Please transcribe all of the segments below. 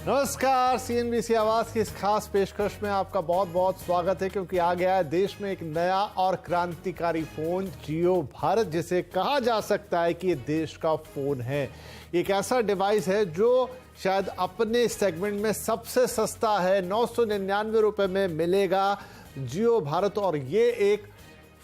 नमस्कार, सीएनबीसी आवाज की इस खास पेशकश में आपका बहुत बहुत स्वागत है, क्योंकि आ गया है देश में एक नया और क्रांतिकारी फोन जियो भारत, जिसे कहा जा सकता है कि ये देश का फोन है। एक ऐसा डिवाइस है जो शायद अपने सेगमेंट में सबसे सस्ता है, 999 रुपए में मिलेगा जियो भारत। और ये एक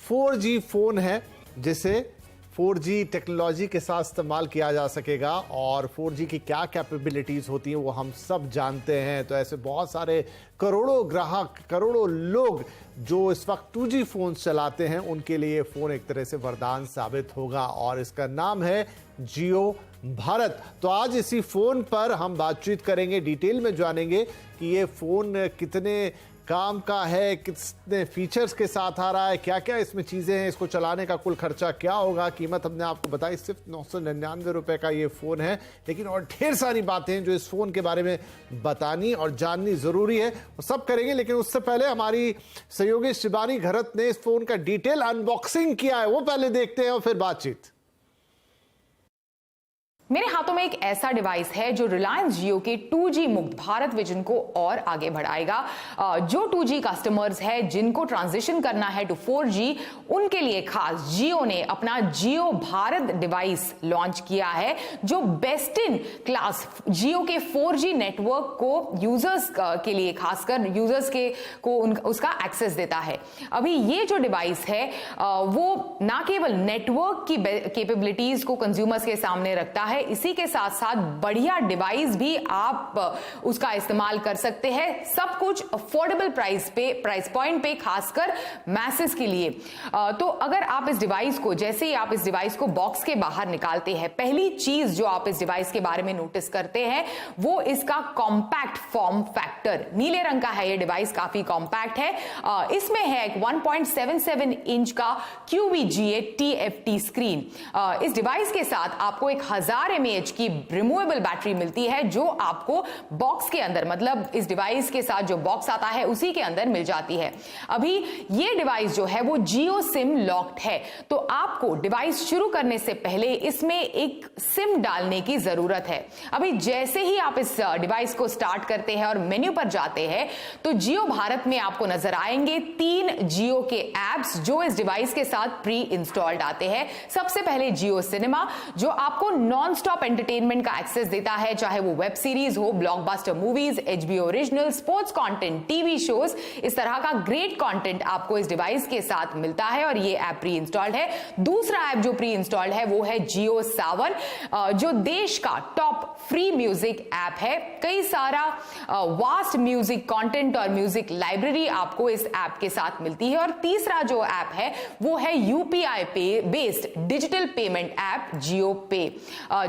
4G फोन है जिसे 4G टेक्नोलॉजी के साथ इस्तेमाल किया जा सकेगा, और 4G की क्या कैपेबिलिटीज होती हैं वो हम सब जानते हैं। तो ऐसे बहुत सारे करोड़ों ग्राहक, करोड़ों लोग जो इस वक्त 2G फोन चलाते हैं, उनके लिए ये फोन एक तरह से वरदान साबित होगा, और इसका नाम है जियो भारत। तो आज इसी फोन पर हम बातचीत करेंगे, डिटेल में जानेंगे कि ये फोन कितने काम का है, कितने फीचर्स के साथ आ रहा है, क्या क्या इसमें चीज़ें हैं, इसको चलाने का कुल खर्चा क्या होगा। कीमत हमने आपको बताई, सिर्फ 999 रुपए का ये फ़ोन है, लेकिन और ढेर सारी बातें हैं जो इस फ़ोन के बारे में बतानी और जाननी ज़रूरी है, वो सब करेंगे। लेकिन उससे पहले हमारी सहयोगी शिबानी घरत ने इस फ़ोन का डिटेल अनबॉक्सिंग किया है, वो पहले देखते हैं और फिर बातचीत। मेरे हाथों में एक ऐसा डिवाइस है जो रिलायंस जियो के 2G मुक्त भारत विजन को और आगे बढ़ाएगा। जो 2G कस्टमर्स है जिनको ट्रांजिशन करना है टू 4G, उनके लिए खास जियो ने अपना जियो भारत डिवाइस लॉन्च किया है, जो बेस्ट इन क्लास जियो के 4G नेटवर्क को यूजर्स के लिए, खासकर यूजर्स को उसका एक्सेस देता है। अभी ये जो डिवाइस है वो ना केवल नेटवर्क की कैपेबिलिटीज को कंज्यूमर्स के सामने रखता है, इसी के साथ साथ बढ़िया डिवाइस भी आप उसका इस्तेमाल कर सकते हैं, सब कुछ अफोर्डेबल प्राइस पॉइंट पे, खासकर मैसेस के लिए। तो अगर आप इस डिवाइस को, जैसे ही आप इस डिवाइस को बॉक्स के बाहर निकालते हैं, पहली चीज जो आप इस डिवाइस के बारे में नोटिस करते हैं वो इसका कॉम्पैक्ट फॉर्म फैक्टर। नीले रंग का है ये डिवाइस, काफी कॉम्पैक्ट है। इसमें है एक 1.77 इंच का QVGA TFT स्क्रीन। इस डिवाइस के साथ आपको 1000 mAh की रिमूवेबल बैटरी मिलती है, जो आपको बॉक्स के अंदर, मतलब इस डिवाइस के साथ जो बॉक्स आता है उसी के अंदर मिल जाती है। अभी ये डिवाइस जो है वो जियो सिम लॉक्ड है, तो आपको डिवाइस शुरू करने से पहले इसमें एक सिम डालने की जरूरत है। अभी जैसे ही आप इस डिवाइस को स्टार्ट करते हैं और मेन्यू पर जाते हैं, तो जियो भारत में आपको नजर आएंगे 3 जियो के एप्स जो इस डिवाइस के साथ प्री इंस्टॉल्ड आते हैं। सबसे पहले जियो सिनेमा, जो आपको नॉन स्टॉप एंटरटेनमेंट का एक्सेस देता है, चाहे वो वेब सीरीज हो, blockbuster movies, HBO original, sports content, TV shows, इस तरह का ग्रेट कंटेंट आपको इस डिवाइस के साथ मिलता है, और ये ऐप प्री इंस्टॉल्ड है। दूसरा ऐप जो प्री इंस्टॉल्ड है वो है जियो सावन, जो देश का टॉप फ्री म्यूजिक ऐप है। कई सारा वास्ट म्यूजिक कंटेंट और म्यूजिक लाइब्रेरी आपको इस ऐप के साथ मिलती है। और तीसरा जो ऐप है वो है UPI based digital payment app Jio Pay.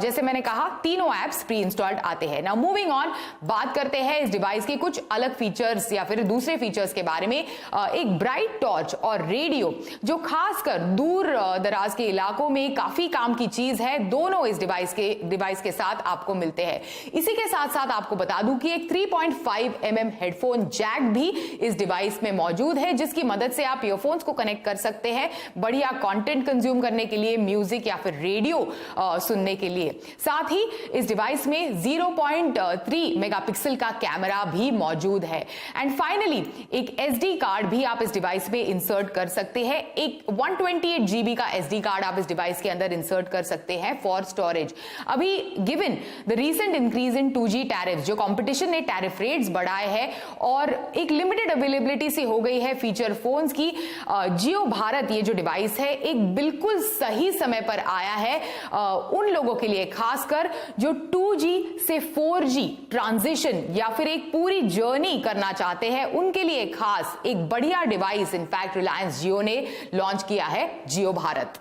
जैसे मैंने कहा, तीनों एप्स प्री इंस्टॉल्ड आते हैं। नाउ मूविंग ऑन, बात करते हैं इस डिवाइस के कुछ अलग फीचर्स या फिर दूसरे फीचर्स के बारे में। एक ब्राइट टॉर्च और रेडियो, जो खासकर दूर दराज के इलाकों में काफी काम की चीज है, दोनों इस डिवाइस के साथ आपको मिलते हैं। इसी के साथ साथ आपको बता दूं कि एक 3.5 mm हेडफोन जैक भी इस डिवाइस में मौजूद है, जिसकी मदद से आप ईयरफोन्स को कनेक्ट कर सकते हैं बढ़िया कंटेंट कंज्यूम करने के लिए, म्यूजिक या फिर रेडियो सुनने के लिए। साथ ही इस डिवाइस में 0.3 मेगापिक्सल का कैमरा भी मौजूद है। एंड फाइनली एक SD कार्ड भी आप इस डिवाइस में इंसर्ट कर सकते हैं। एक 128 GB का SD कार्ड आप इस डिवाइस के अंदर इंसर्ट कर सकते हैं फॉर स्टोरेज। अभी given the recent increase in 2G tariff, जो कंपटीशन ने टैरिफ रेट्स बढ़ाए हैं और एक लिमिटेड अवेलेबिलिटी सी हो गई है फीचर फोन्स की, जियो भारत ये जो डिवाइस है एक बिल्कुल सही समय पर आया है उन लोगों के लिए, खासकर जो 2G से 4G ट्रांजिशन या फिर एक पूरी जर्नी करना चाहते हैं, उनके लिए खास एक बढ़िया डिवाइस इनफैक्ट रिलायंस जियो ने लॉन्च किया है, जियो भारत।